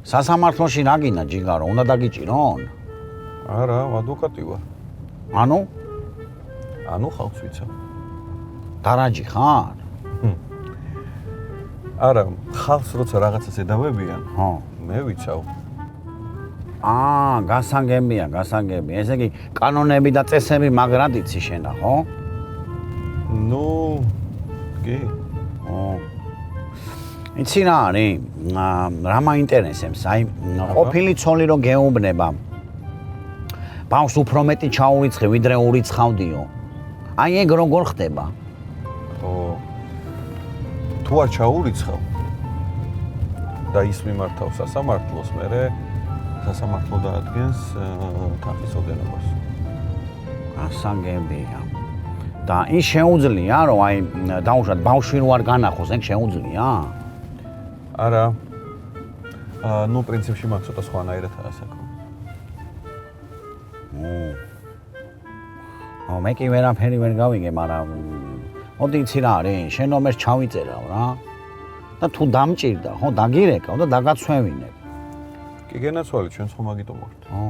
სასამართლოში რა გინდა ჯიგარო, უნდა დაგიჭირონ? არა, ადვოკატი ვარ. ანუ ხალხს ვიცავ. დარაჯი ხარ? არა, ხალხს როცა რაღაცას ედავებიან, ხო. მე ვიცავ. გასაგებია. ესე იგი, კანონები და წესები მაგრად იცი შენა, ხო? ნუ, კი. იცი რა არის? რა მაინტერესებს? აი, ყოფილი ცოლი რო გეუბნება. ბავშვს უფრო მეტი ჩაურიცხე, ვიდრე ურიცხავდიო. აი ეგ როგორ ხდება? ხო. თუ არ ჩაურიცხავ და ის მიმართავ სასამართლოს, მერე სასამართლო დაადგენს თანხის ოდენობას. გასაგებია. და ის შეუძლია, რომ აი დაუშვათ ბავშვი რო არ განახოს, ეგ შეუძლია? არა. ნუ პრინციპში მაგ ცოტა სხვანაირადაა საქმე. მე კი ვერაფერი ვერ გავიგე, მაგრამ მოდი იცი რა არის, შენ ნომერს ჩავიწერავ რა. და თუ დამჭირდა, ხო, დაგირეკავ და დაგაცვევინებ. კი გენაცვალე, ჩვენს ხომ მაგიტომ ვართ. ხო.